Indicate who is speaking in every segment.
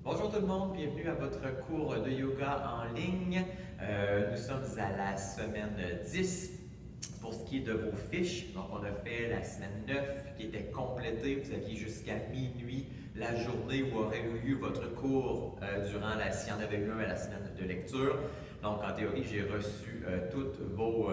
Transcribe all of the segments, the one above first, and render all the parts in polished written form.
Speaker 1: Bonjour tout le monde, bienvenue à votre cours de yoga en ligne. Nous sommes à la semaine 10 pour ce qui est de vos fiches. Donc on a fait la semaine 9 qui était complétée. Vous aviez jusqu'à minuit la journée où aurait eu lieu votre cours s'il y en avait eu un à la semaine de lecture. Donc en théorie, j'ai reçu toutes vos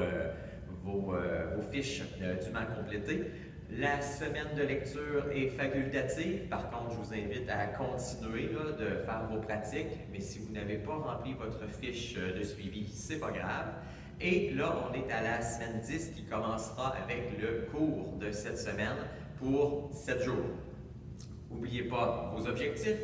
Speaker 1: fiches dûment complétées. La semaine de lecture est facultative. Par contre, je vous invite à continuer de faire vos pratiques. Mais si vous n'avez pas rempli votre fiche de suivi, c'est pas grave. Et là, on est à la semaine 10 qui commencera avec le cours de cette semaine pour 7 jours. N'oubliez pas vos objectifs,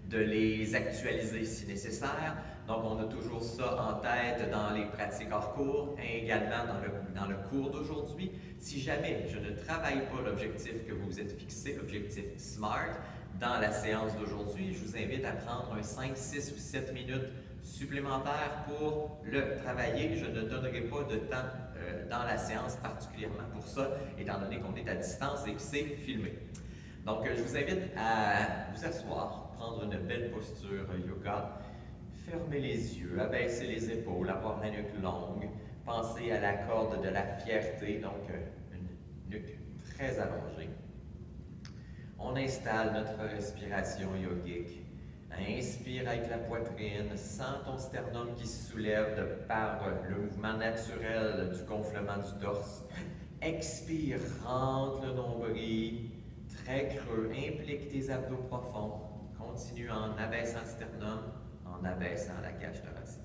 Speaker 1: de les actualiser si nécessaire. Donc, on a toujours ça en tête dans les pratiques hors cours et également dans le cours d'aujourd'hui. Si jamais je ne travaille pas l'objectif que vous vous êtes fixé, l'objectif SMART, dans la séance d'aujourd'hui, je vous invite à prendre un 5, 6 ou 7 minutes supplémentaires pour le travailler. Je ne donnerai pas de temps dans la séance particulièrement pour ça, étant donné qu'on est à distance et que c'est filmé. Donc, je vous invite à vous asseoir, prendre une belle posture yoga, fermer les yeux, abaisser les épaules, avoir la nuque longue, penser à la corde de la fierté, donc une nuque très allongée. On installe notre respiration yogique. Inspire avec la poitrine, sens ton sternum qui se soulève par le mouvement naturel du gonflement du torse. Expire, rentre le nombril, très creux, implique tes abdos profonds. Continue en abaissant le sternum, en abaissant la cage thoracique.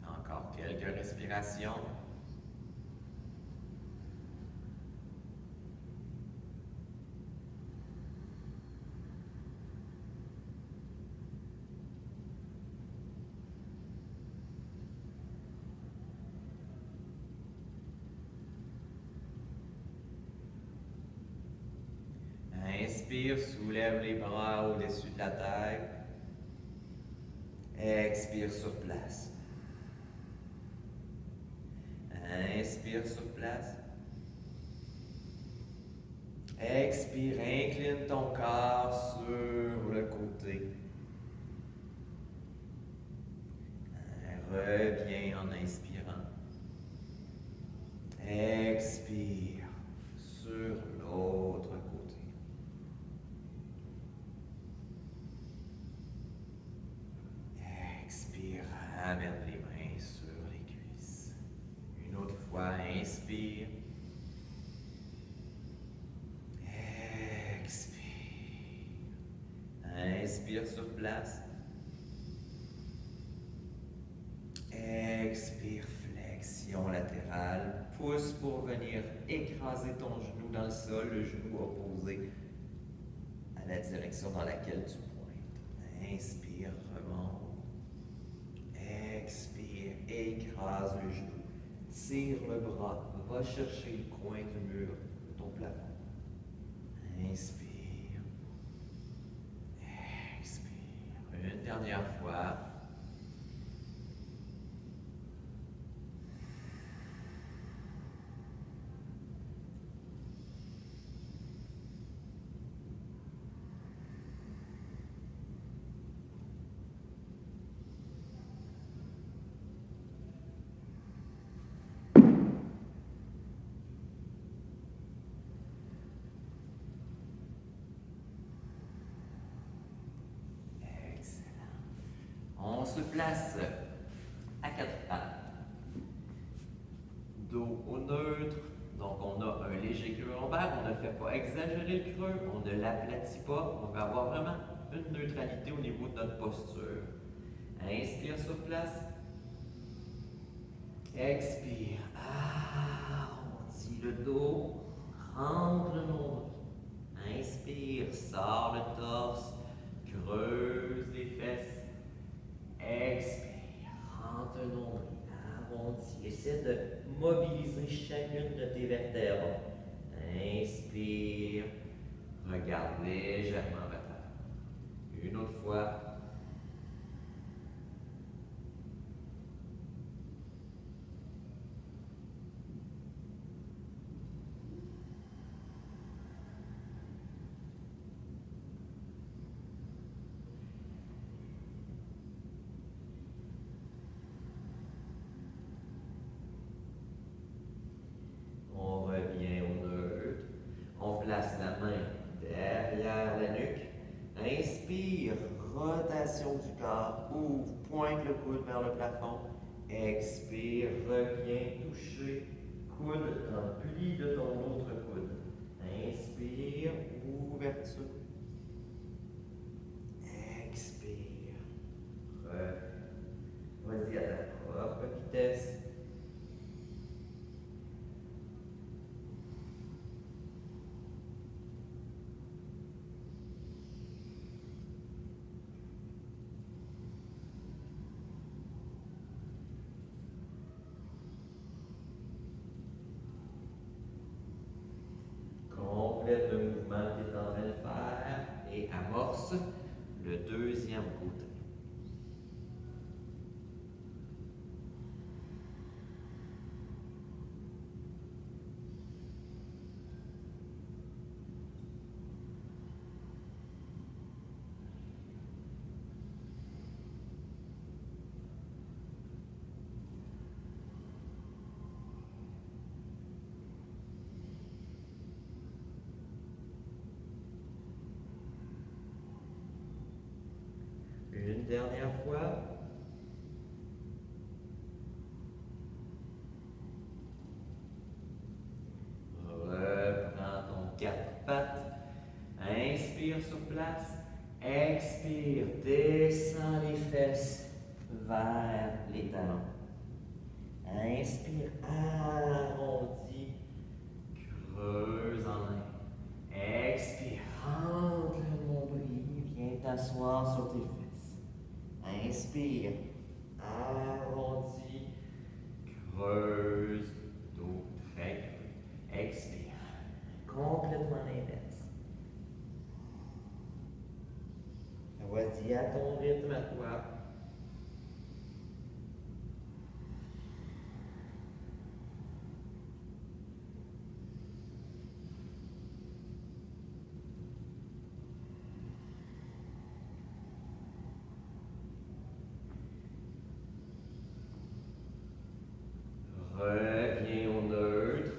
Speaker 1: Encore quelques respirations. Inspire, soulève les bras au-dessus de la tête. Expire sur place. Inspire sur place. Expire, incline ton corps sur le côté. Reviens en inspirant. Expire sur l'autre côté. Expire, ramène les mains sur les cuisses. Une autre fois, inspire. Expire. Inspire sur place. Expire, flexion latérale. Pousse pour venir écraser ton genou dans le sol, le genou opposé à la direction dans laquelle tu pointes. Inspire, remonte. Expire, écrase le genou. Tire le bras, va chercher le coin du mur de ton plafond. Inspire. Expire. Une dernière fois. On se place à quatre pattes, dos au neutre, donc on a un léger creux lombaire, on ne fait pas exagérer le creux, on ne l'aplatit pas, on va avoir vraiment une neutralité au niveau de notre posture. Inspire sur place, expire, arrondis le dos, rentre le nombril, inspire, sors le torse, creuse les fesses. Expire, essaie de mobiliser chacune de tes vertèbres. Inspire. Regarde légèrement vers l'avant. Une autre fois. On revient au neutre. On place la main derrière la nuque. Inspire, rotation du corps. Ouvre, pointe le coude vers le plafond. Expire, reviens toucher coude dans le pli de ton autre coude. Inspire, ouverture. Expire. Vas-y à ta propre vitesse. Complète le mouvement que tu es en train de faire et amorce le deuxième côté. Une dernière fois. Reprends ton quatre pattes. Inspire sur place. Expire. Descends les fesses vers les talons. Inspire. Arrondis. Creuse en main. Expire. Rentre le nombril. Viens t'asseoir sur tes fesses. Inspire, arrondis, creuse, dos très creux. Expire, complètement l'inverse. Vas-y à ton rythme à toi. Reviens au neutre.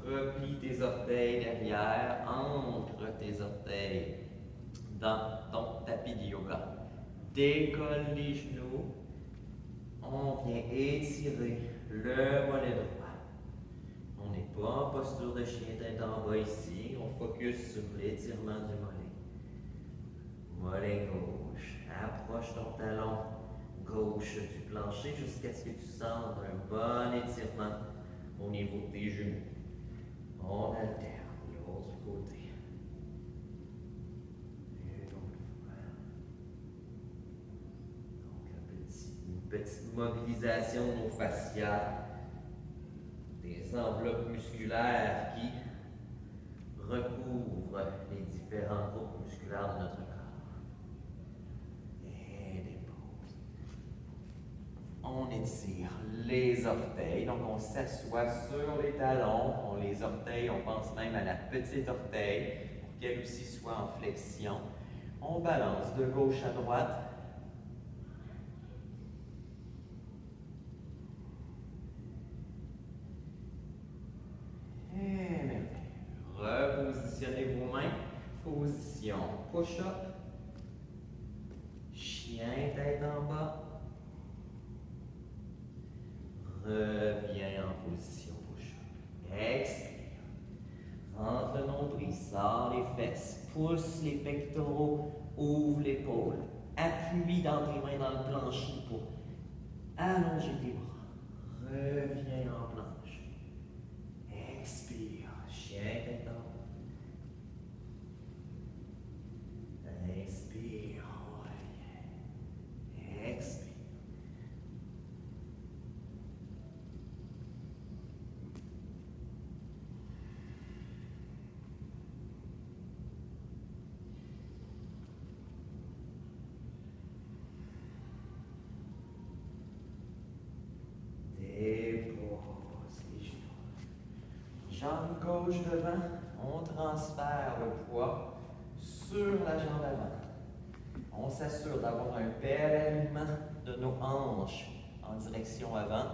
Speaker 1: Replie tes orteils derrière, ancre tes orteils dans ton tapis de yoga. Décolle les genoux. On vient étirer le mollet droit. On n'est pas en posture de chien tête en bas ici. On focus sur l'étirement du mollet. Mollet gauche. Approche ton talon gauche du plancher jusqu'à ce que tu sentes un bon étirement au niveau de tes genoux. On alterne l'autre côté. Une autre fois. Donc une petite mobilisation de nos fascias, des enveloppes musculaires qui recouvrent les différents groupes musculaires de notre corps. On étire les orteils, donc on s'assoit sur les talons, les orteils, on pense même à la petite orteil, pour qu'elle aussi soit en flexion. On balance de gauche à droite. Et maintenant, repositionnez vos mains, position push-up, chien tête en bas. Reviens en position push-up. Expire. Rentre le nombril, sors les fesses, pousse les pectoraux, ouvre l'épaule. Appuie dans tes mains dans le plancher pour allonger tes bras. Reviens en planche. Expire. Chien tête en bas. Inspire. Reviens. Expire. Jambe gauche devant, on transfère le poids sur la jambe avant. On s'assure d'avoir un bel alignement de nos hanches en direction avant.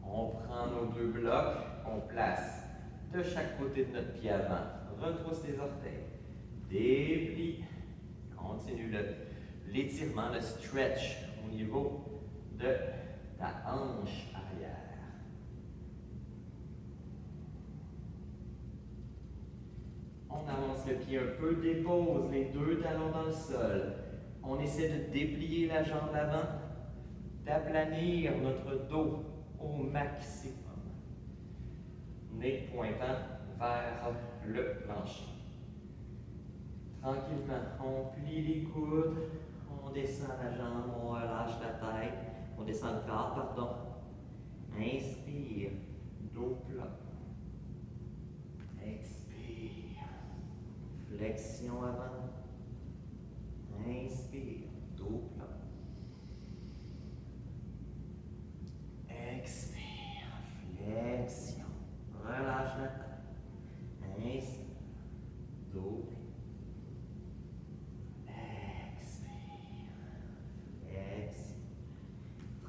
Speaker 1: On prend nos deux blocs, on place de chaque côté de notre pied avant. Retrousse les orteils. Déplie. Continue l'étirement, le stretch au niveau de ta hanche arrière. On avance le pied un peu, dépose les deux talons dans le sol. On essaie de déplier la jambe avant, d'aplanir notre dos au maximum. Nez pointant vers le plancher. Tranquillement, on plie les coudes, on descend la jambe, on relâche la tête, on descend le corps, pardon. Inspire, dos plat. Expire, flexion avant. Inspire, dos plat. Expire, flexion. Relâche la tête. Inspire, dos plat.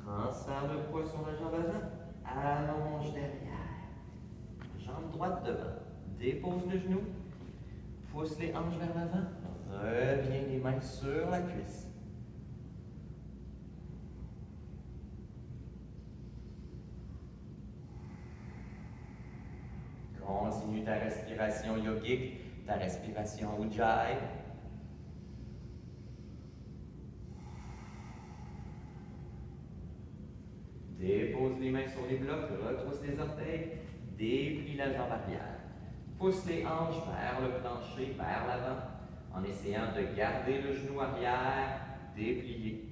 Speaker 1: Transfère le poids sur la jambe avant, allonge derrière. Jambe droite devant, dépose le genou, pousse les hanches vers l'avant, reviens les mains sur la cuisse. Continue ta respiration yogique, ta respiration Ujjayi. Dépose les mains sur les blocs, retrousse les orteils, déplie la jambe arrière. Pousse les hanches vers le plancher, vers l'avant, en essayant de garder le genou arrière, déplié.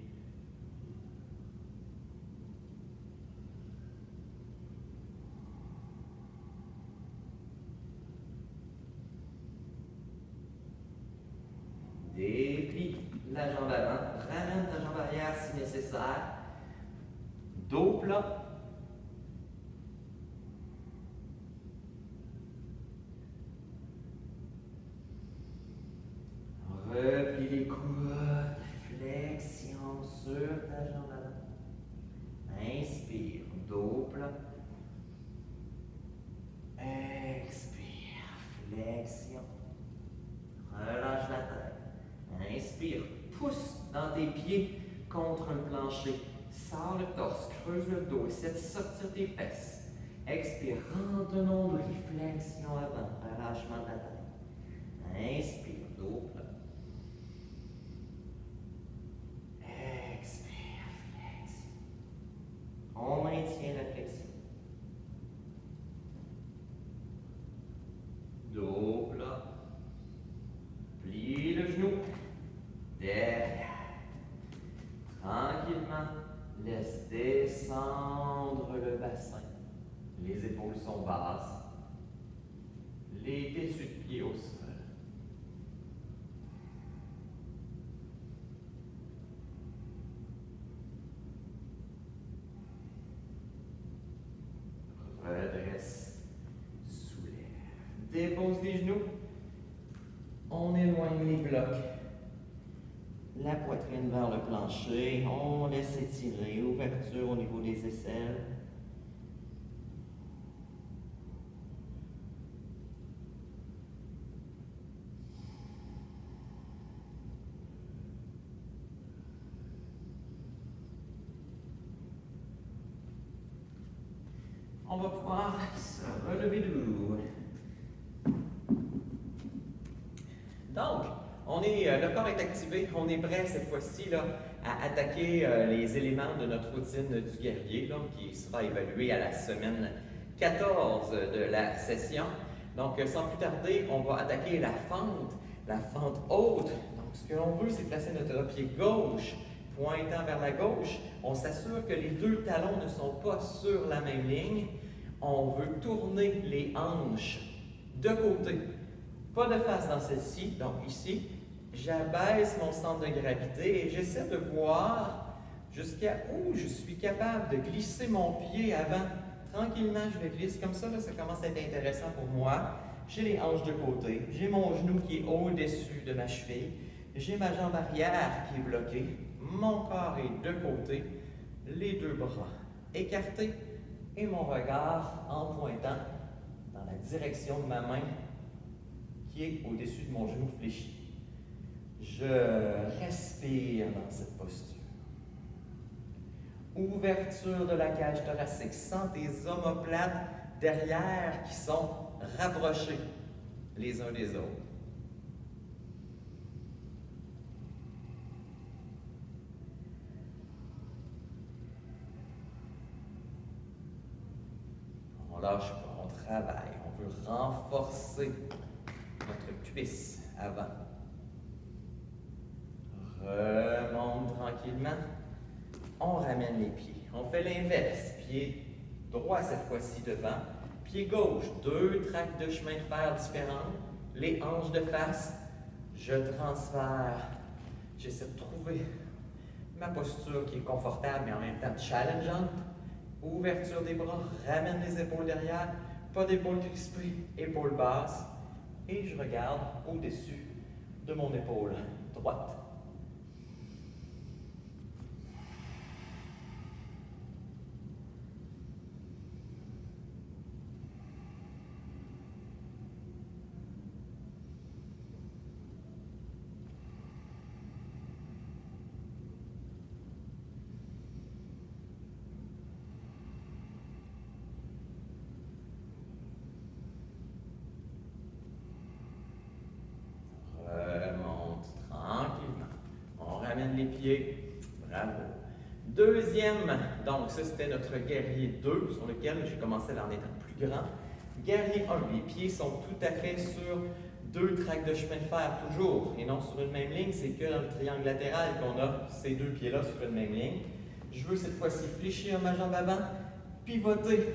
Speaker 1: Déplie la jambe avant, ramène ta jambe arrière si nécessaire. Dos plat. Replie les coudes, flexion sur ta jambe avant. Inspire, dos plat. Expire, flexion. Relâche la tête. Inspire, pousse dans tes pieds contre le plancher. Sors le torse, creuse le dos, essaie de sortir tes fesses. Expire, rentre le nombril, flexion avant, relâchement de la tête. Inspire, dos plat. Expire, flexion. On maintient la flexion. Dos plat. Plie le genou. Derrière. Tranquillement. Laisse descendre le bassin. Les épaules sont basses. Les dessus de pied au sol. Redresse. Soulève. Dépose les genoux. On éloigne les blocs. La poitrine vers le plancher, on laisse étirer, ouverture au niveau des aisselles. On va pouvoir se relever debout. Donc, le corps est activé, on est prêt cette fois-ci à attaquer les éléments de notre routine du guerrier qui sera évaluée à la semaine 14 de la session. Donc, sans plus tarder, on va attaquer la fente haute. Donc, ce que l'on veut, c'est placer notre pied gauche pointant vers la gauche. On s'assure que les deux talons ne sont pas sur la même ligne. On veut tourner les hanches de côté Pas de face dans celle-ci, donc ici, j'abaisse mon centre de gravité et j'essaie de voir jusqu'à où je suis capable de glisser mon pied avant. Tranquillement, je le glisse comme ça, là, ça commence à être intéressant pour moi. J'ai les hanches de côté, j'ai mon genou qui est au-dessus de ma cheville, j'ai ma jambe arrière qui est bloquée, mon corps est de côté, les deux bras écartés et mon regard en pointant dans la direction de ma main qui est au-dessus de mon genou fléchi. Je respire dans cette posture. Ouverture de la cage thoracique. Sens tes omoplates derrière qui sont rapprochés les uns des autres. On lâche pas, on travaille, on veut renforcer notre cuisse avant. Remonte tranquillement. On ramène les pieds. On fait l'inverse. Pied droit cette fois-ci devant. Pied gauche, deux tracts de chemin de fer différents. Les hanches de face. Je transfère. J'essaie de trouver ma posture qui est confortable mais en même temps challengeante. Ouverture des bras, ramène les épaules derrière. Pas d'épaules crispées, épaules basses. Et je regarde au-dessus de mon épaule droite. Remonte tranquillement. On ramène les pieds. Bravo. Deuxième, donc ça c'était notre guerrier 2 sur lequel j'ai commencé en étant plus grand. Guerrier 1, les pieds sont tout à fait sur deux tracts de chemin de fer toujours et non sur une même ligne. C'est que dans le triangle latéral qu'on a ces deux pieds-là sur une même ligne. Je veux cette fois-ci fléchir ma jambe avant, pivoter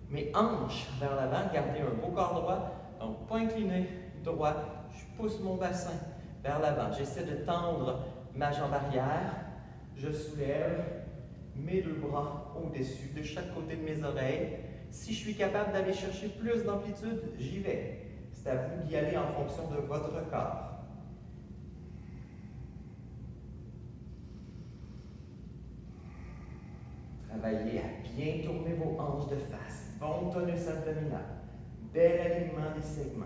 Speaker 1: mes hanches vers l'avant, garder un beau corps droit. Donc pas incliné, droit. Je pousse mon bassin vers l'avant. J'essaie de tendre ma jambe arrière. Je soulève mes deux bras au-dessus de chaque côté de mes oreilles. Si je suis capable d'aller chercher plus d'amplitude, j'y vais. C'est à vous d'y aller en fonction de votre corps. Travaillez à bien tourner vos hanches de face. Bon tonus abdominal. Bel alignement des segments.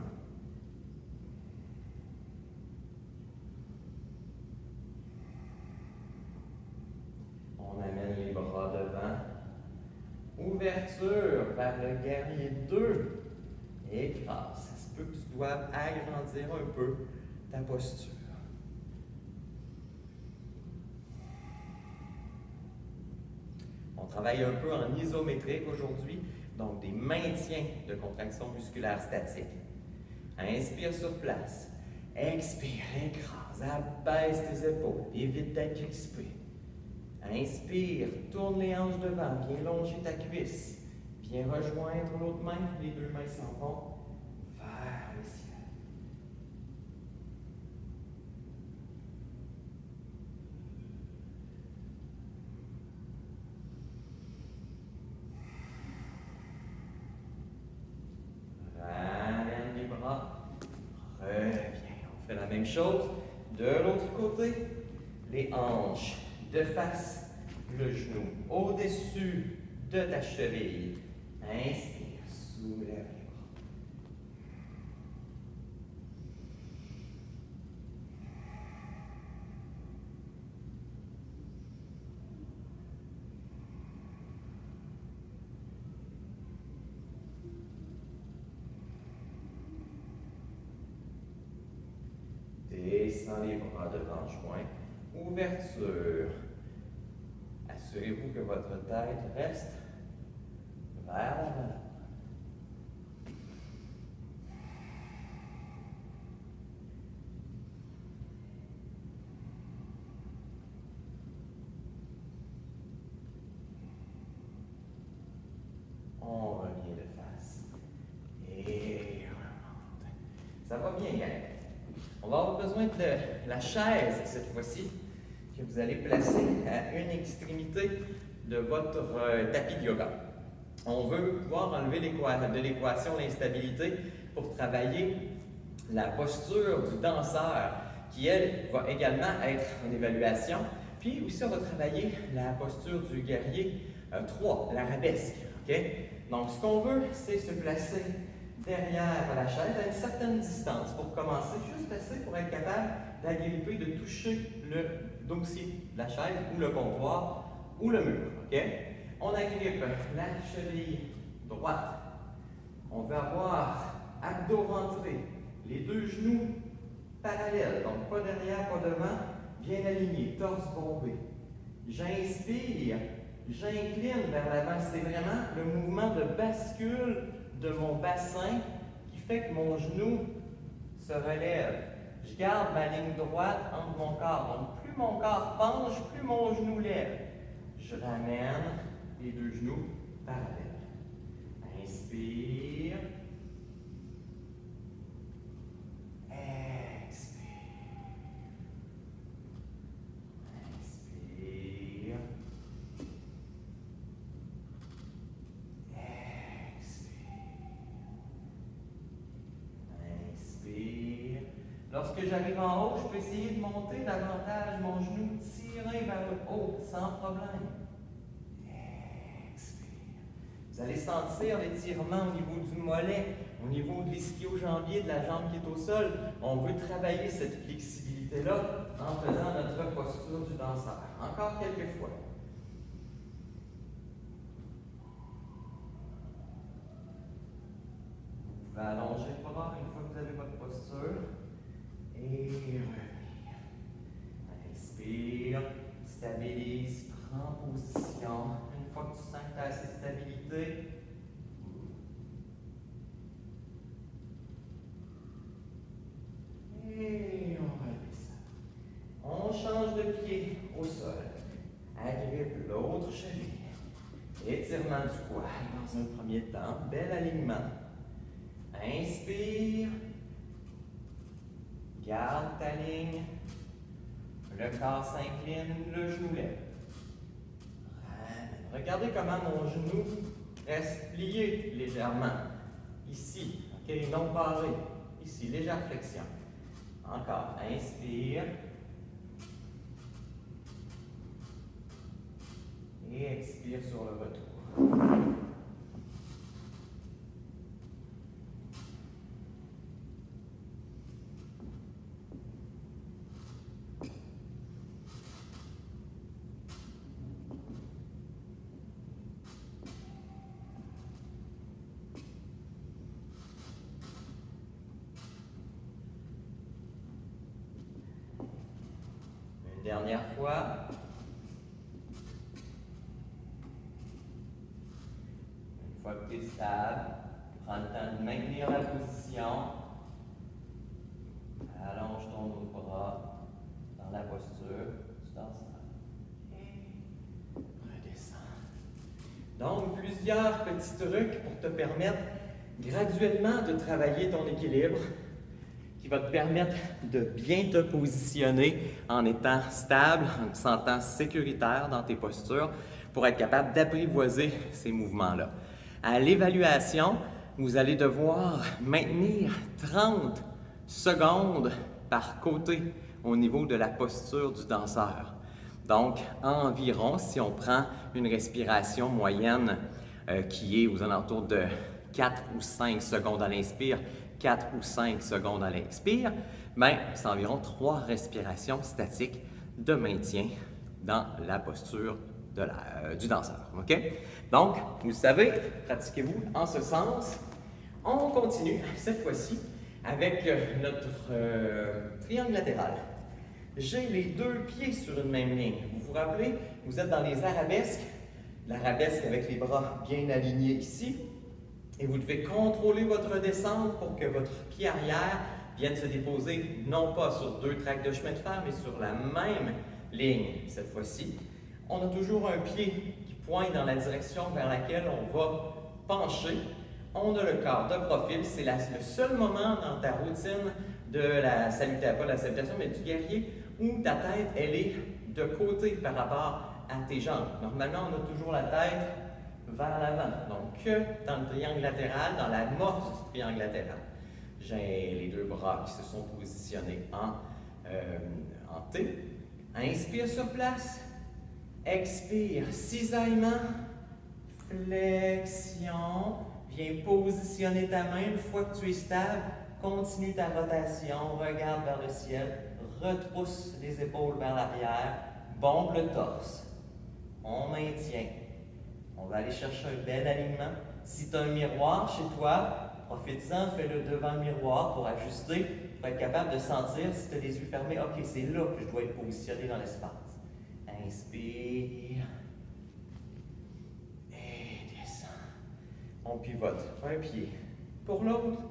Speaker 1: On amène les bras devant. Ouverture vers le guerrier 2. Écrase. Ça se peut que tu doives agrandir un peu ta posture. On travaille un peu en isométrique aujourd'hui, donc des maintiens de contraction musculaire statique. Inspire sur place. Expire, écrase, abaisse tes épaules, évite d'être crispé. Inspire, tourne les hanches devant, bien longer ta cuisse. Bien rejoindre l'autre main, les deux mains s'en vont vers le ciel. Ramène les bras, reviens. On fait la même chose de l'autre côté. Les hanches de face, le genou au-dessus de ta cheville. Inspire, soulève les bras. Descends les bras devant, joint. Ouverture. Assurez-vous que votre tête reste vers l'avant. On revient de face. Et remonte. Ça va bien, gang. On va avoir besoin de la chaise cette fois-ci, que vous allez placer à une extrémité de votre tapis de yoga. On veut pouvoir enlever de l'équation l'instabilité pour travailler la posture du danseur, qui, elle, va également être en évaluation. Puis aussi, on va travailler la posture du guerrier 3, l'arabesque. Okay? Donc, ce qu'on veut, c'est se placer derrière la chaise à une certaine distance pour commencer, juste assez pour être capable d'agripper, de toucher le dossier de la chaise ou le comptoir ou le mur. Okay? On agrippe la cheville droite. On veut avoir abdos rentrés, les deux genoux parallèles, donc pas derrière, pas devant, bien alignés, torse bombé. J'inspire, j'incline vers l'avant. C'est vraiment le mouvement de bascule de mon bassin qui fait que mon genou se relève. Je garde ma ligne droite entre mon corps. Donc, plus mon corps penche, plus mon genou lève. Je ramène les deux genoux parallèles. Inspire. Expire. Inspire. Inspire. Lorsque j'arrive en haut, je peux essayer de monter davantage mon genou, tirer vers le haut sans problème. Expire. Vous allez sentir l'étirement au niveau du mollet, au niveau de l'ischio-jambier, de la jambe qui est au sol. On veut travailler cette flexibilité-là en faisant notre posture du danseur. Encore quelques fois. Vous pouvez allonger le bras une fois que vous avez votre posture. Et revenir. Inspire, stabilise, prends position. Une fois que tu sens que tu as assez de stabilité, et on redescend. On change de pied au sol. Agrippe l'autre cheville. Étirement du quad dans un premier temps. Bel alignement. Inspire. Garde ta ligne. Le corps s'incline, le genou lève. Ramène. Regardez comment mon genou reste plié légèrement. Ici, ok, non barré. Ici, légère flexion. Encore. Inspire. Et expire sur le retour. Une dernière fois. Une fois que tu es stable, prends le temps de maintenir la position. Allonge ton autre bras dans la posture du danseur. Et redescends. Donc, plusieurs petits trucs pour te permettre graduellement de travailler ton équilibre, qui va te permettre de bien te positionner en étant stable, en te sentant sécuritaire dans tes postures pour être capable d'apprivoiser ces mouvements-là. À l'évaluation, vous allez devoir maintenir 30 secondes par côté au niveau de la posture du danseur. Donc, environ, si on prend une respiration moyenne qui est aux alentours de 4 ou 5 secondes à l'inspire, 4 ou 5 secondes à l'expire, bien, c'est environ 3 respirations statiques de maintien dans la posture du danseur. OK? Donc, vous savez, pratiquez-vous en ce sens. On continue cette fois-ci avec notre triangle latéral. J'ai les deux pieds sur une même ligne. Vous vous rappelez, vous êtes dans les arabesques. L'arabesque avec les bras bien alignés ici. Et vous devez contrôler votre descente pour que votre pied arrière vienne se déposer non pas sur 2 tracts de chemin de fer, mais sur la même ligne cette fois-ci. On a toujours un pied qui pointe dans la direction vers laquelle on va pencher. On a le corps de profil, c'est le seul moment dans ta routine de la salutation, pas de la salutation, mais du guerrier, où ta tête, elle est de côté par rapport à tes jambes. Normalement, on a toujours la tête vers l'avant. Donc, que dans le triangle latéral, dans l'amorce du triangle latéral. J'ai les deux bras qui se sont positionnés en T. Inspire sur place. Expire. Cisaillement. Flexion. Viens positionner ta main. Une fois que tu es stable, continue ta rotation. Regarde vers le ciel. Retrousse les épaules vers l'arrière. Bombe le torse. On maintient. On va aller chercher un bel alignement. Si tu as un miroir chez toi, profite-en, fais-le devant le miroir pour ajuster, pour être capable de sentir si tu as les yeux fermés. Ok, c'est là que je dois être positionné dans l'espace. Inspire. Et descend. On pivote un pied pour l'autre.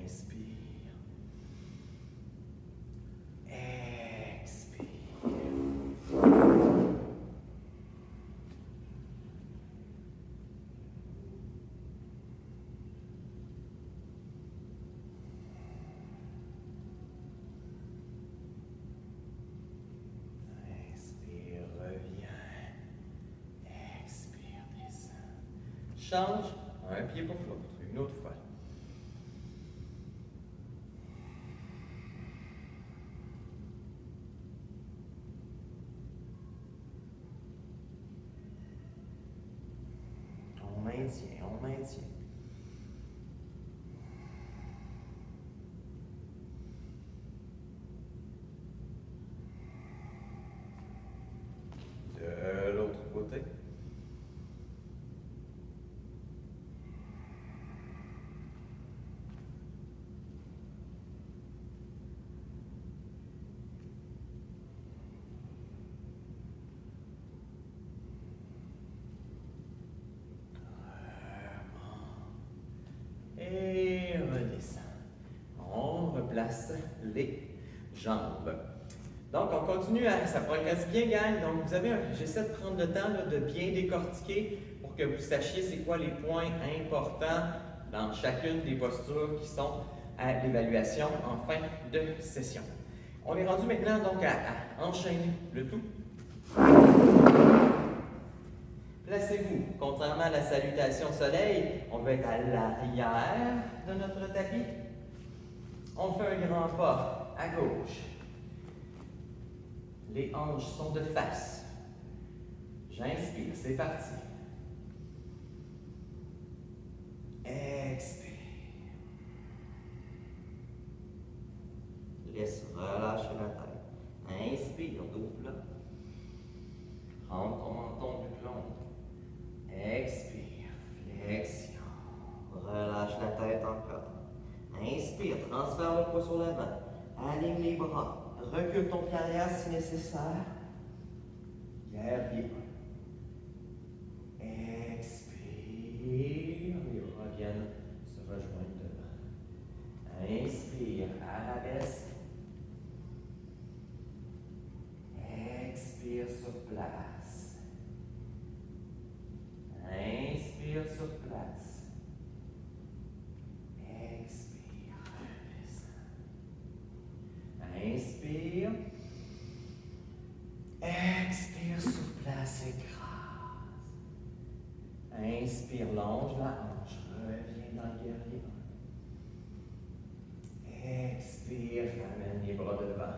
Speaker 1: Inspire. Expire. Change un pied pour l'autre, une autre fois. On maintient, on maintient. De l'autre côté. Et redescend. On replace les jambes. Donc, on continue ça progresse bien, gang. Donc, j'essaie de prendre le temps là, de bien décortiquer pour que vous sachiez c'est quoi les points importants dans chacune des postures qui sont à l'évaluation en fin de session. On est rendu maintenant donc à enchaîner le tout. Placez-vous. Contrairement à la salutation soleil, on va être à l'arrière de notre tapis. On fait un grand pas à gauche. Les hanches sont de face. J'inspire, c'est parti. Expire. Laisse relâcher la tête. Inspire, double. Rentre ton menton du plomb. Expire, flexion. Relâche la tête encore. Inspire, transfère le poids sur l'avant. Aligne les bras. Recule ton pied arrière si nécessaire. Guerrier. Expire. Les bras viennent se rejoindre devant. Inspire, arabesque. Expire sur place. Inspire sur place. Expire, redescend. Inspire. Expire sur place, écrase. Inspire, longe la hanche. Reviens dans le guerrier. Expire, ramène les bras devant.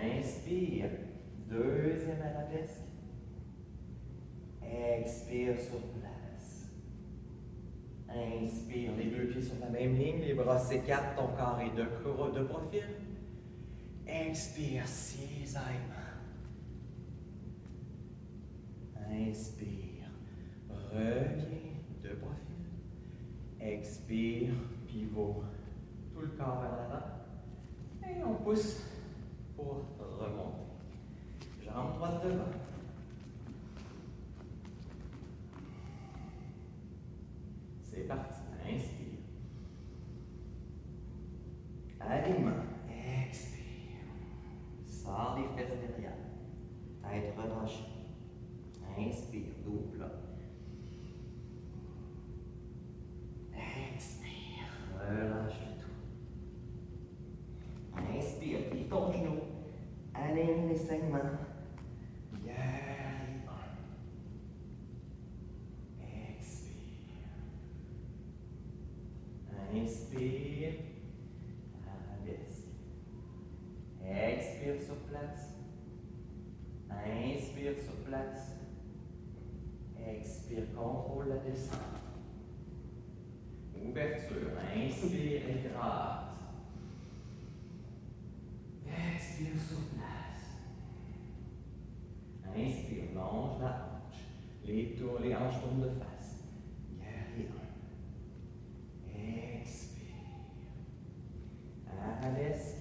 Speaker 1: Inspire, deuxième arabesque. Expire sur place. Inspire, les deux pieds sur la même ligne, les bras s'écartent, ton corps est de profil. Expire, cisaillement. Inspire, reviens de profil. Expire, pivot, tout le corps vers l'avant. Et on pousse pour remonter. Jambe droite devant. C'est parti. Inspire. Alignement. Expire. Sors les fesses derrière. Tête relâchée. Inspire. Double. profondément. Guerrier 1. Expire. Inspire. Abaisse. Expire sur place. Inspire sur place. Expire, contrôle la descente. Ouverture. Inspire, écrase. Expire sur place. Inspire, longe la hanche. Les hanches tournent de face. Guerrier 1. Expire. Arabesque.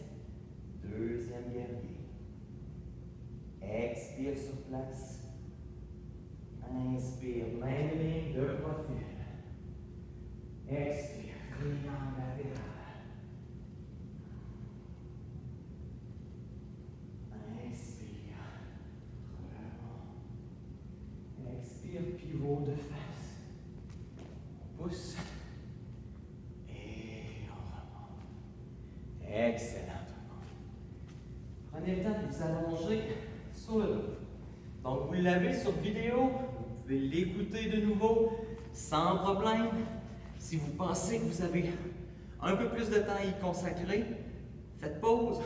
Speaker 1: Deuxième guerrier. Expire sur place. Inspire, même ligne de profil. Expire, triangle latéral. Inspire. Expire, pivot de face. On pousse. Et on remonte. Excellent. Prenez le temps de vous allonger sur le dos. Donc, vous l'avez sur vidéo. Vous pouvez l'écouter de nouveau sans problème. Si vous pensez que vous avez un peu plus de temps à y consacrer, faites pause,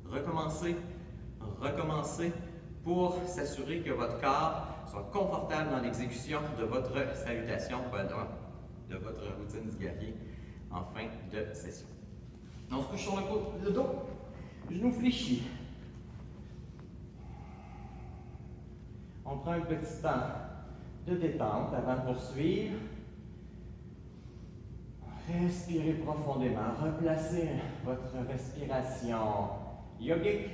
Speaker 1: recommencez pour s'assurer que votre corps soit confortable dans l'exécution de votre salutation, de votre routine du guerrier en fin de session. On se couche sur le dos, genoux fléchis. On prend un petit temps de détente avant de poursuivre. Respirez profondément. Replacez votre respiration yogique.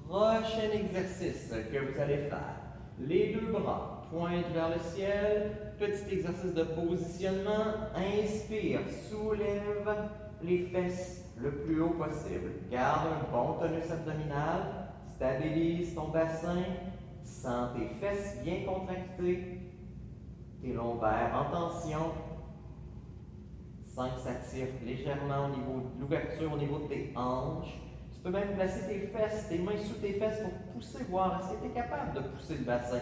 Speaker 1: Prochain exercice que vous allez faire. Les deux bras pointent vers le ciel. Petit exercice de positionnement. Inspire, soulève les fesses le plus haut possible. Garde un bon tonus abdominal. Stabilise ton bassin. Sens tes fesses bien contractées. Tes lombaires en tension. Sens que ça tire légèrement au niveau de l'ouverture, au niveau de tes hanches. Tu peux même placer tes mains sous tes fesses pour pousser, voir est-ce que tu es capable de pousser le bassin.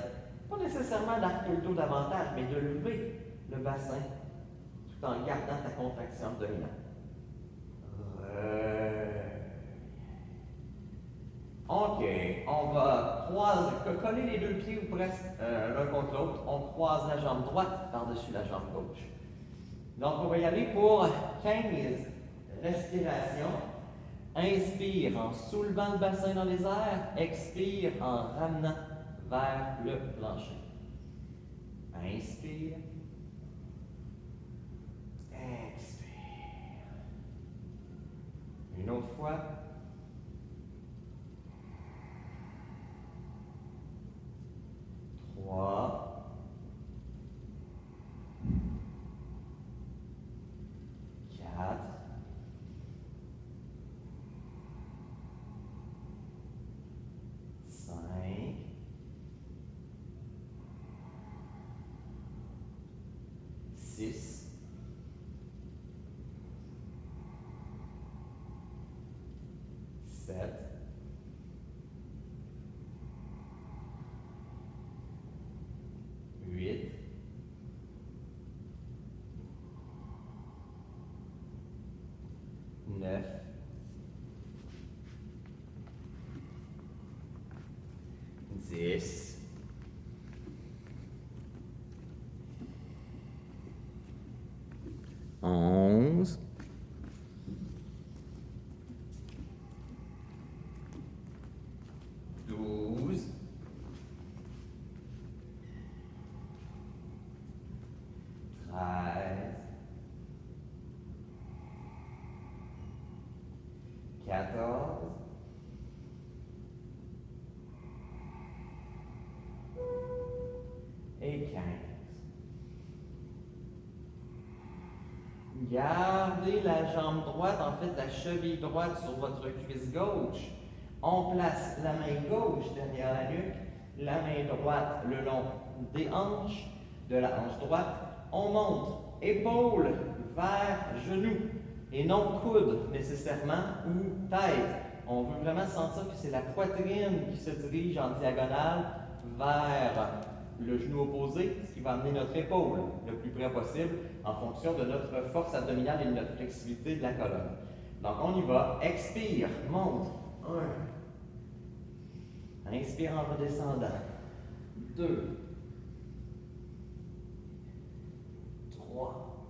Speaker 1: Pas nécessairement d'arquer le dos davantage, mais de lever le bassin tout en gardant ta contraction abdominale. OK, on va coller les deux pieds ou presque l'un contre l'autre. On croise la jambe droite par-dessus la jambe gauche. Donc, on va y aller pour 15 respirations. Inspire en soulevant le bassin dans les airs. Expire en ramenant vers le plancher. Inspire. Expire. Une autre fois. Trois. 4. 5. 6. 7. 8. 9. 10. 11. 12. 13. 14.
Speaker 2: Gardez la jambe droite, en fait la cheville droite sur votre cuisse gauche. On place la main gauche derrière la nuque, la main droite le long des hanches, de la hanche droite. On monte, épaules vers genoux et non coude nécessairement ou tête. On veut vraiment sentir que c'est la poitrine qui se dirige en diagonale vers le genou opposé, ce qui va amener notre épaule le plus près possible en fonction de notre force abdominale et de notre flexibilité de la colonne. Donc on y va, expire, monte, 1. Inspire en redescendant, 2, 3,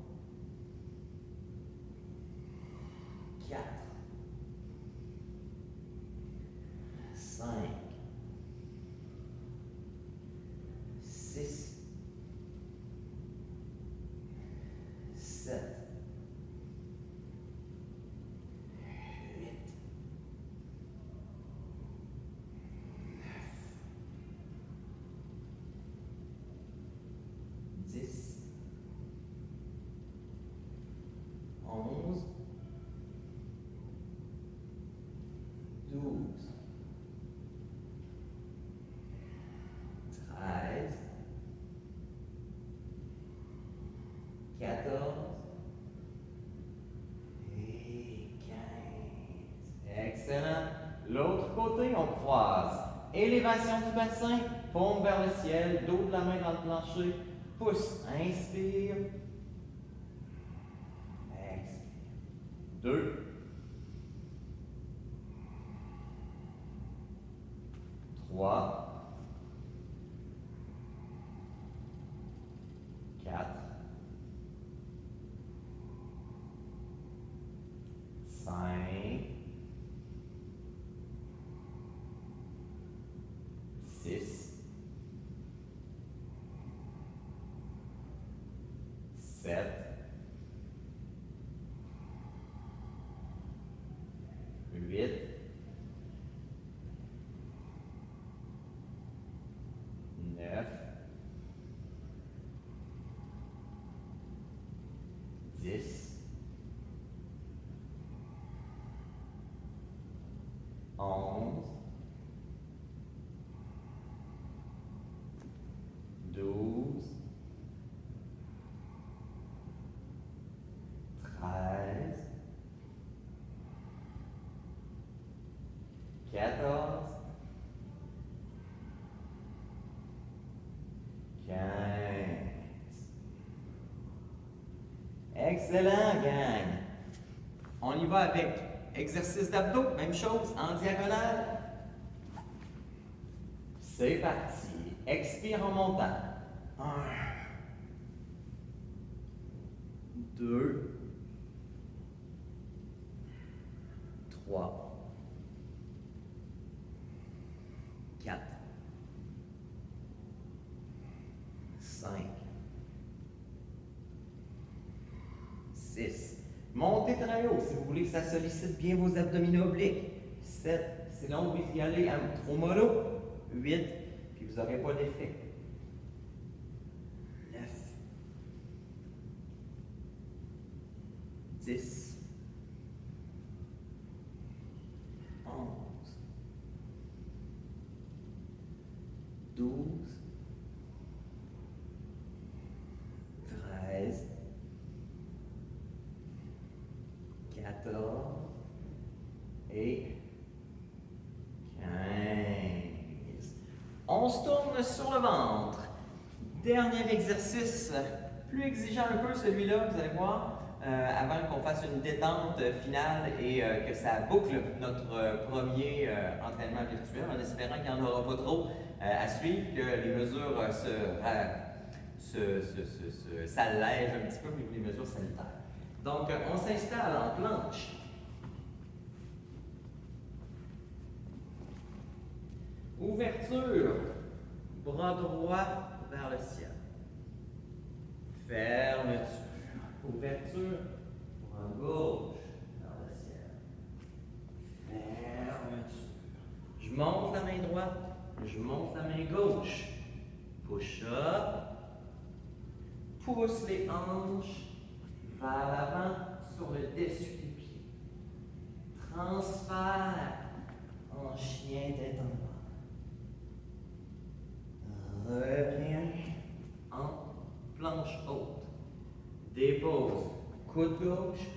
Speaker 2: 4, 5, 6, 7, 8, 10, 11, 12, 13, 14 et 15. Excellent. L'autre côté, on croise. Élévation du bassin, paume vers le ciel, dos de la main dans le plancher, pouce. Inspire. Expire. 2. 3. 4. 5. 6. 7. 8. 9. 10. 11. 12. 13. 14. 15. Excellent, gang. On y va avec exercice d'abdos, même chose, en diagonale. C'est parti. Expire en montant. 1, 2, 3, 4, 5, 6. Montez très haut si vous voulez que ça sollicite bien vos abdominaux obliques. 7. Sinon, vous y allez à trop mollo. 8. Puis vous n'aurez pas d'effet. 9. 10. 11. 12. 13. 14 et 15. On se tourne sur le ventre. Dernier exercice, plus exigeant un peu celui-là, vous allez voir, avant qu'on fasse une détente finale et que ça boucle notre premier entraînement virtuel, en espérant qu'il n'y en aura pas trop à suivre, que les mesures s'allègent un petit peu, mais les mesures sanitaires. Donc, on s'installe en planche. Ouverture, bras droit vers le ciel. Fermeture, ouverture, bras gauche vers le ciel. Fermeture. Je monte la main droite, je monte la main gauche. Push up. Pousse les hanches vers l'avant sur le dessus des pieds. Transfert en chien tête en bas. Reviens en planche haute. Dépose coude gauche,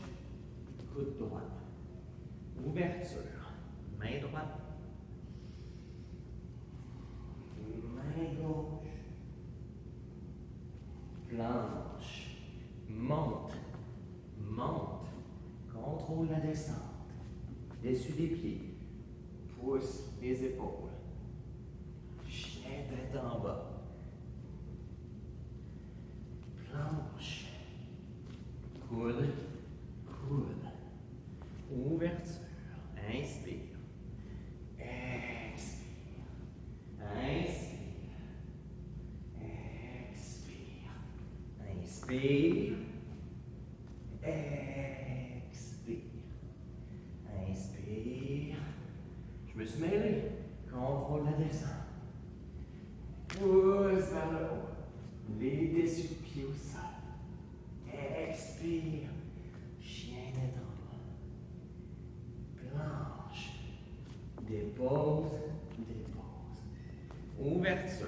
Speaker 2: coude droite. Ouverture, main droite, main gauche, planche, monte, monte, contrôle la descente, dessus des pieds, pousse les épaules, chien tête en bas, planche, coude, coude, ouverture, inspire, expire, inspire, expire, inspire, expire, inspire. Je me suis mêlé. Contrôle la descente. Pousse vers le haut. Les dessus de pied au sol. Expire. Chien tête en bas. Planche. Dépose. Dépose. Ouverture.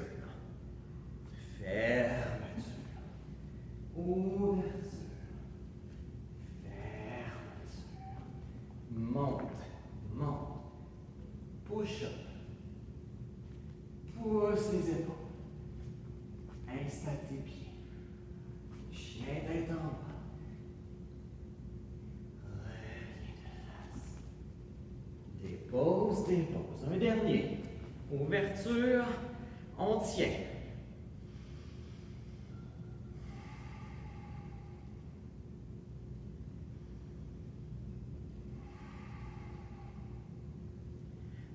Speaker 2: Fermeture. Ouverture. Fermeture. Monte. Monte. Push up. Pousse les épaules. Installe tes pieds. Chien tête en bas. Reviens de face. Dépose, dépose. Un dernier. Ouverture. On tient.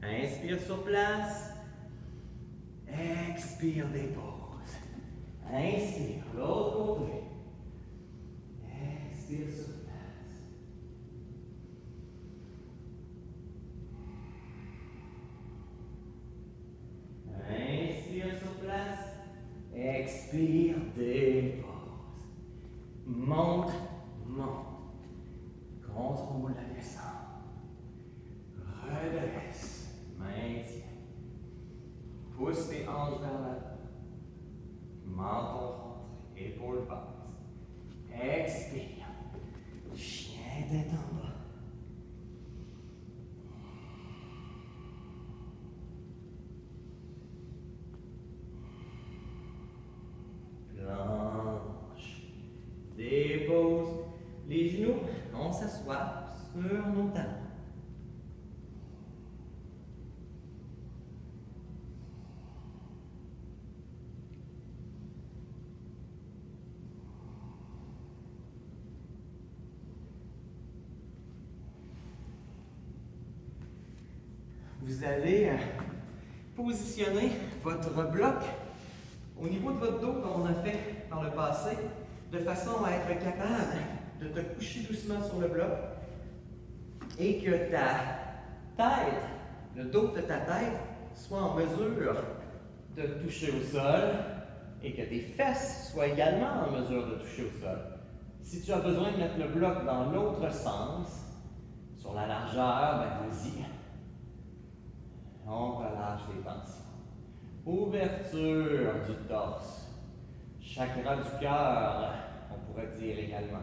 Speaker 2: Inspire sur place. Expire, dépose. Inspire, l'autre côté. Expire sur place. Inspire sur place. Expire, dépose. Monte, monte. Contrôle la descente. Redresse. Maintien. Pousse tes hanches vers l'avant. Menton rentré, épaule basse. Expire. Chien tête en bas. Planche. Dépose les genoux. On s'assoit sur nos talons. Vous allez positionner votre bloc au niveau de votre dos comme on a fait par le passé, de façon à être capable de te coucher doucement sur le bloc et que ta tête, le dos de ta tête, soit en mesure de toucher au sol et que tes fesses soient également en mesure de toucher au sol. Si tu as besoin de mettre le bloc dans l'autre sens, sur la largeur, ben vas-y. On relâche les tensions. Ouverture du torse. Chakra du cœur, on pourrait dire également.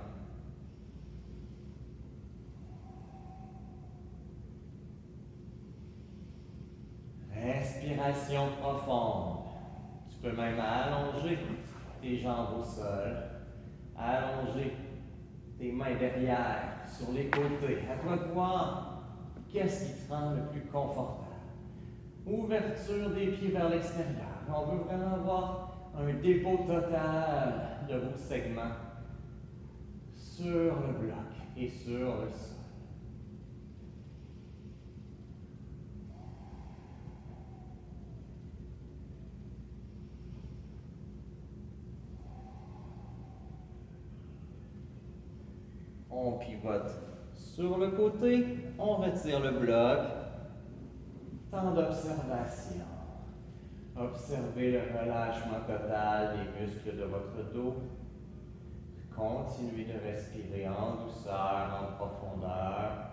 Speaker 2: Respiration profonde. Tu peux même allonger tes jambes au sol. Allonger tes mains derrière, sur les côtés. À toi de voir qu'est-ce qui te rend le plus confortable. Ouverture des pieds vers l'extérieur. On veut vraiment avoir un dépôt total de vos segments sur le bloc et sur le sol. On pivote sur le côté, on retire le bloc. Temps d'observation. Observez le relâchement total des muscles de votre dos. Continuez de respirer en douceur, en profondeur.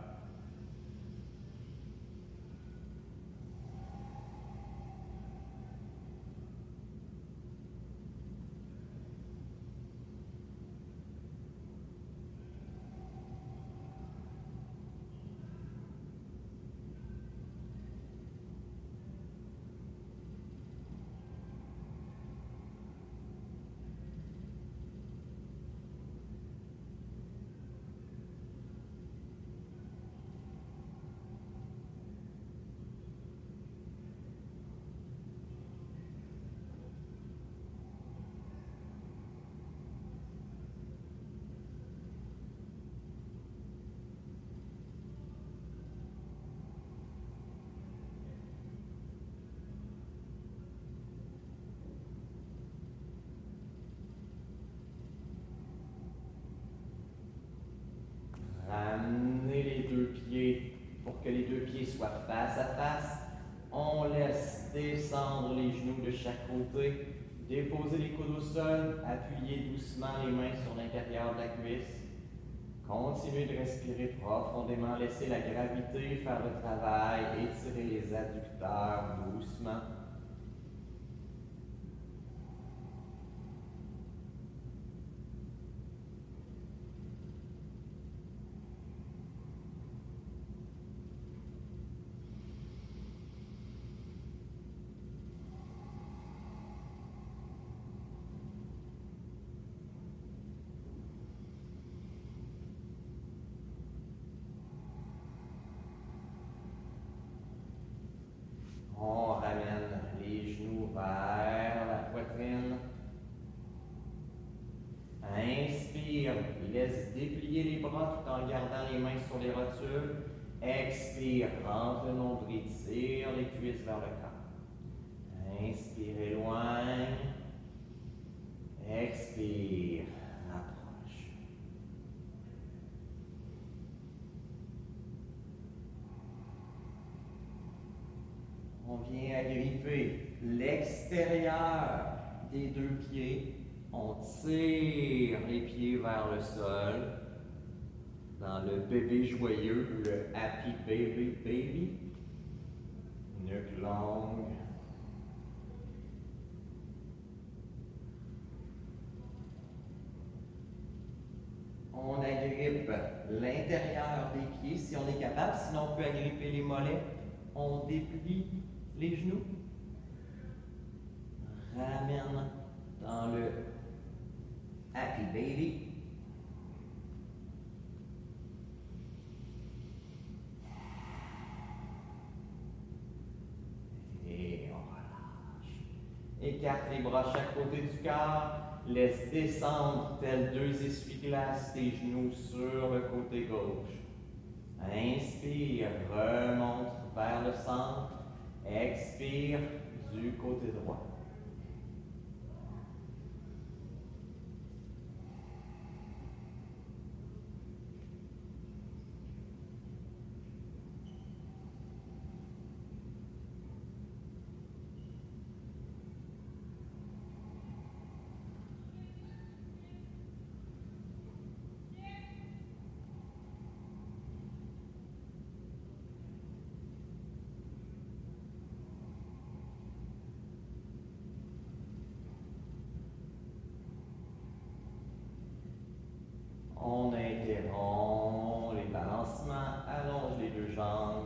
Speaker 2: Ramenez les deux pieds pour que les deux pieds soient face à face. On laisse descendre les genoux de chaque côté. Déposez les coudes au sol. Appuyez doucement les mains sur l'intérieur de la cuisse. Continuez de respirer profondément. Laissez la gravité faire le travail. Étirez les adducteurs doucement. On ramène les genoux vers la poitrine. Inspire, laisse déplier les bras tout en gardant les mains sur les rotules. Expire, rentre le nombril, tire les cuisses vers le corps. Inspire, éloigne. Expire, rapproche. On vient agripper l'extérieur des deux pieds. On tire les pieds vers le sol dans le bébé joyeux, le happy baby baby. Nuque longue. On agrippe l'intérieur des pieds si on est capable, sinon on peut agripper les mollets. On déplie les genoux. Ramène dans le happy baby. Et on relâche. Écarte les bras à chaque côté du corps. Laisse descendre, tels deux essuie-glaces, tes genoux sur le côté gauche. Inspire, remonte vers le centre. Expire du côté droit. On interrompt les balancements, allonge les deux jambes,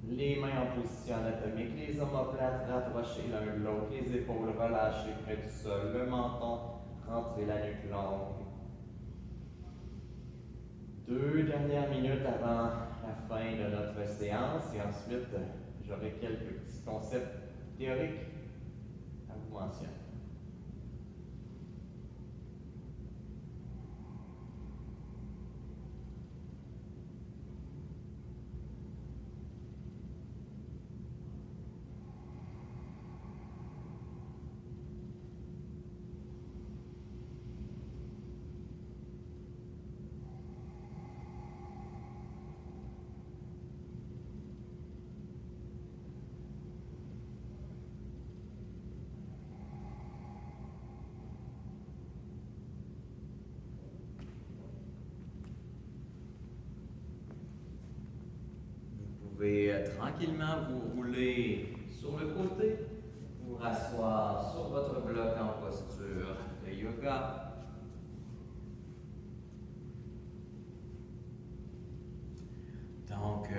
Speaker 2: les mains en position anatomique, les omoplates rapprochés l'un de l'autre, les épaules relâchées près du sol, le menton, rentrez la nuque longue. 2 dernières minutes avant la fin de notre séance et ensuite j'aurai quelques petits concepts théoriques à vous mentionner.
Speaker 1: pouvez tranquillement vous rouler sur le côté, vous rasseoir sur votre bloc en posture de yoga. Donc,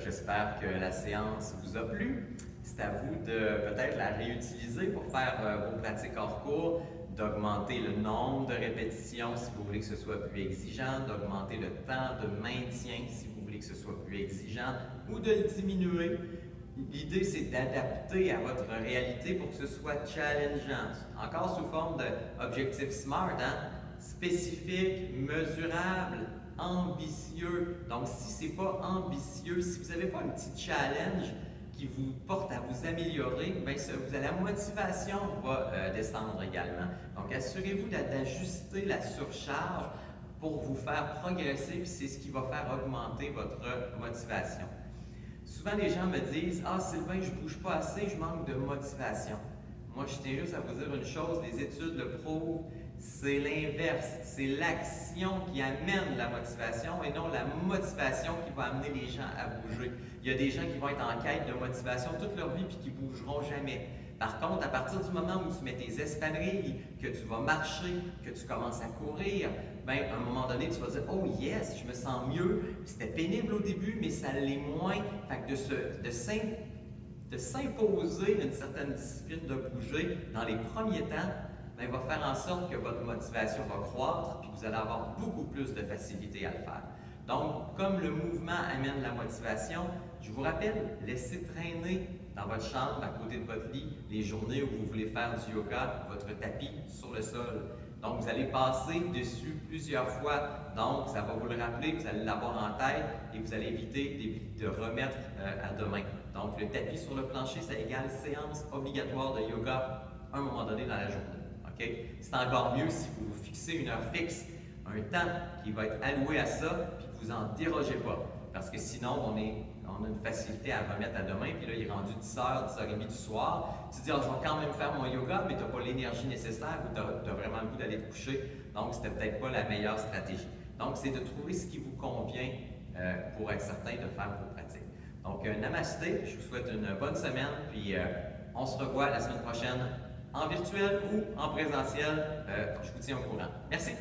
Speaker 1: j'espère que la séance vous a plu. C'est à vous de peut-être la réutiliser pour faire vos pratiques hors cours, d'augmenter le nombre de répétitions si vous voulez que ce soit plus exigeant, d'augmenter le temps de maintien si vous voulez que ce soit plus exigeant ou de le diminuer. L'idée, c'est d'adapter à votre réalité pour que ce soit challengeant. Encore sous forme d'objectifs SMART, hein? Spécifique, mesurable, ambitieux. Donc, si ce n'est pas ambitieux, si vous n'avez pas un petit challenge qui vous porte à vous améliorer, bien, la motivation va descendre également. Donc, assurez-vous d'ajuster la surcharge pour vous faire progresser, puis c'est ce qui va faire augmenter votre motivation. Souvent, les gens me disent « Ah, Sylvain, je ne bouge pas assez, je manque de motivation. » Moi, je tiens juste à vous dire une chose, les études le prouvent, c'est l'inverse. C'est l'action qui amène la motivation et non la motivation qui va amener les gens à bouger. Il y a des gens qui vont être en quête de motivation toute leur vie puis qui ne bougeront jamais. Par contre, à partir du moment où tu mets tes espadrilles, que tu vas marcher, que tu commences à courir, bien, à un moment donné, tu vas dire « Oh yes, je me sens mieux. C'était pénible au début, mais ça l'est moins. » Fait que de s'imposer une certaine discipline de bouger dans les premiers temps, bien, va faire en sorte que votre motivation va croître puis vous allez avoir beaucoup plus de facilité à le faire. Donc, comme le mouvement amène la motivation, je vous rappelle, laissez traîner dans votre chambre, à côté de votre lit, les journées où vous voulez faire du yoga, votre tapis sur le sol. Donc, vous allez passer dessus plusieurs fois. Donc, ça va vous le rappeler, vous allez l'avoir en tête et vous allez éviter de remettre à demain. Donc, le tapis sur le plancher, ça égale séance obligatoire de yoga à un moment donné dans la journée. Okay? C'est encore mieux si vous vous fixez une heure fixe, un temps qui va être alloué à ça, puis que vous n'en dérogez pas. Parce que sinon, on a une facilité à remettre à demain, puis là, il est rendu 10h, 10h30 du soir. Tu te dis, je vais quand même faire mon yoga, mais tu n'as pas l'énergie nécessaire ou tu as vraiment le goût d'aller te coucher. Donc, c'était peut-être pas la meilleure stratégie. Donc, c'est de trouver ce qui vous convient pour être certain de faire vos pratiques. Donc, namasté, je vous souhaite une bonne semaine, puis on se revoit la semaine prochaine en virtuel ou en présentiel. Je vous tiens au courant. Merci!